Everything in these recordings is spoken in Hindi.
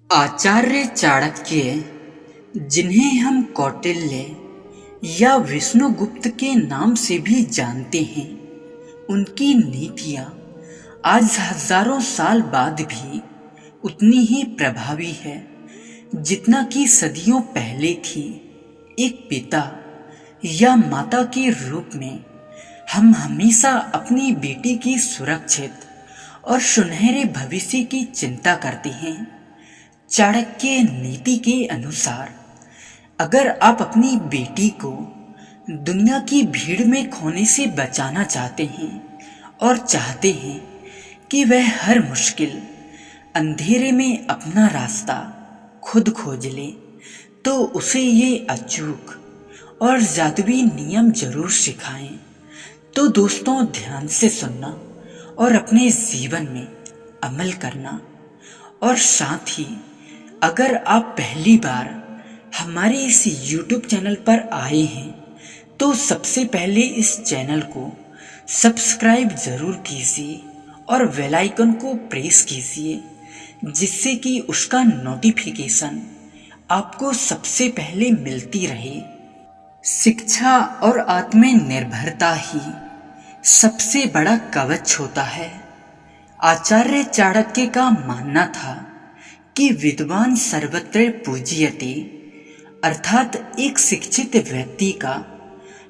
आचार्य चाणक्य, जिन्हें हम कौटिल्य या विष्णुगुप्त के नाम से भी जानते हैं, उनकी नीतियाँ आज हजारों साल बाद भी उतनी ही प्रभावी है जितना कि सदियों पहले थी। एक पिता या माता के रूप में हम हमेशा अपनी बेटी की सुरक्षित और सुनहरे भविष्य की चिंता करते हैं। चाणक्य नीति के अनुसार अगर आप अपनी बेटी को दुनिया की भीड़ में खोने से बचाना चाहते हैं और चाहते हैं कि वह हर मुश्किल अंधेरे में अपना रास्ता खुद खोज ले, तो उसे ये अचूक और जादुई नियम जरूर सिखाएं। तो दोस्तों, ध्यान से सुनना और अपने जीवन में अमल करना। और साथ ही अगर आप पहली बार हमारे इस YouTube चैनल पर आए हैं तो सबसे पहले इस चैनल को सब्सक्राइब ज़रूर कीजिए और बेल आइकन को प्रेस कीजिए, जिससे कि उसका नोटिफिकेशन आपको सबसे पहले मिलती रहे। शिक्षा और आत्मनिर्भरता ही सबसे बड़ा कवच होता है। आचार्य चाणक्य का मानना था कि विद्वान सर्वत्र पूज्यते, अर्थात एक शिक्षित व्यक्ति का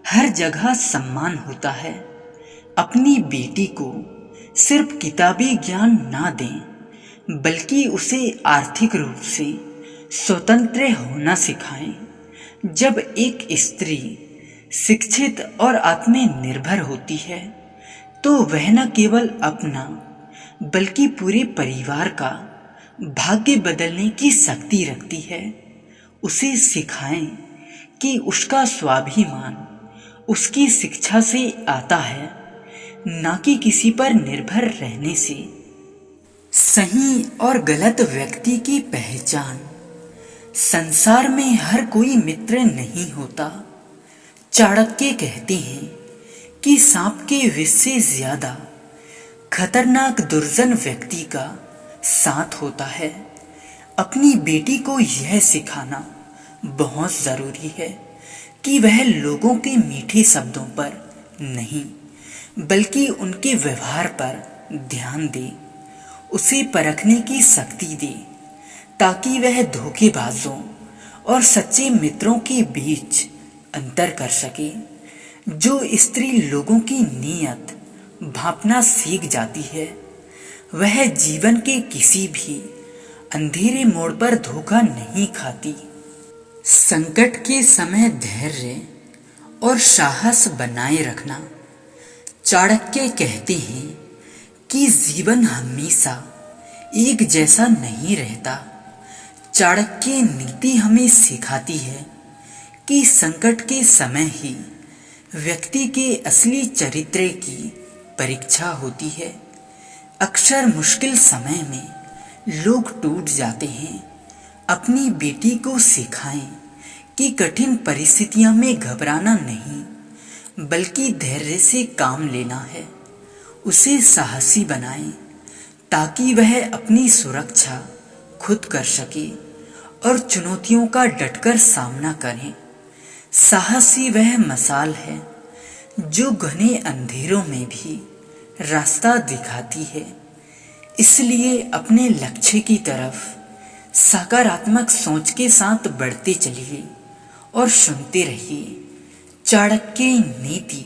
हर जगह सम्मान होता है। अपनी बेटी को सिर्फ किताबी ज्ञान ना दें, बल्कि उसे आर्थिक रूप से स्वतंत्र होना सिखाएं। जब एक स्त्री शिक्षित और आत्मनिर्भर होती है तो वह न केवल अपना बल्कि पूरे परिवार का भाग्य बदलने की शक्ति रखती है। उसे सिखाएं कि उसका स्वाभिमान उसकी शिक्षा से आता है, ना कि किसी पर निर्भर रहने से। सही और गलत व्यक्ति की पहचान। संसार में हर कोई मित्र नहीं होता। चाणक्य कहते हैं कि सांप के विष से ज्यादा खतरनाक दुर्जन व्यक्ति का साथ होता है। अपनी बेटी को यह सिखाना बहुत जरूरी है कि वह लोगों के मीठे शब्दों पर नहीं, बल्कि उनके व्यवहार पर ध्यान दे, उसे परखने की शक्ति दे, ताकि वह धोखेबाजों और सच्चे मित्रों के बीच अंतर कर सके। जो स्त्री लोगों की नीयत भांपना सीख जाती है, वह जीवन के किसी भी अंधेरे मोड़ पर धोखा नहीं खाती। संकट के समय धैर्य और साहस बनाए रखना। चाणक्य कहते हैं कि जीवन हमेशा एक जैसा नहीं रहता। चाणक्य नीति हमें सिखाती है कि संकट के समय ही व्यक्ति के असली चरित्र की परीक्षा होती है। अक्सर मुश्किल समय में लोग टूट जाते हैं। अपनी बेटी को सिखाएं कि कठिन परिस्थितियों में घबराना नहीं, बल्कि धैर्य से काम लेना है। उसे साहसी बनाएं ताकि वह अपनी सुरक्षा खुद कर सके और चुनौतियों का डटकर सामना करें। साहसी वह मशाल है जो घने अंधेरों में भी रास्ता दिखाती है। इसलिए अपने लक्ष्य की तरफ सकारात्मक सोच के साथ बढ़ते चलिए और सुनते रहिए चाणक्य नीति।